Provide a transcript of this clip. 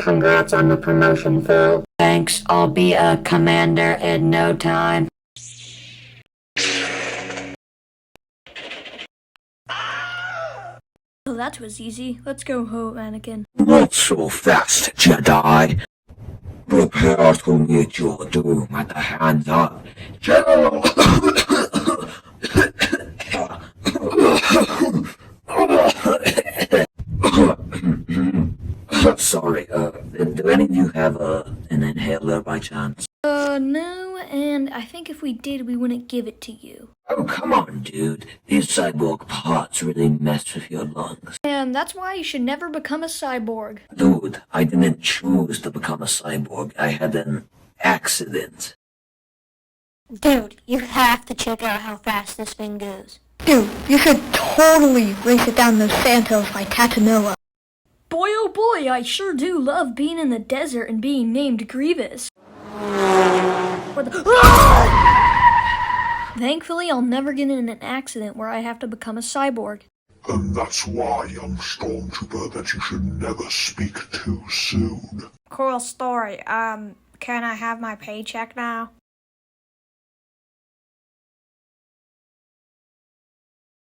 Congrats on the promotion, Phil. Thanks, I'll be a commander in no time. Oh, that was easy. Let's go home, Anakin. Not so fast, Jedi. Prepare to meet your doom at the hands of General. Sorry, do any of you have an inhaler by chance? No, and I think if we did, we wouldn't give it to you. Oh, come on, dude. These cyborg parts really mess with your lungs. And that's why you should never become a cyborg. Dude, I didn't choose to become a cyborg. I had an accident. Dude, you have to check out how fast this thing goes. Dude, you should totally race it down those Santos like Tatanilla. Boy, oh boy, I sure do love being in the desert and being named Grievous. Thankfully, I'll never get in an accident where I have to become a cyborg. And that's why, young stormtrooper, that you should never speak too soon. Cool story. Can I have my paycheck now?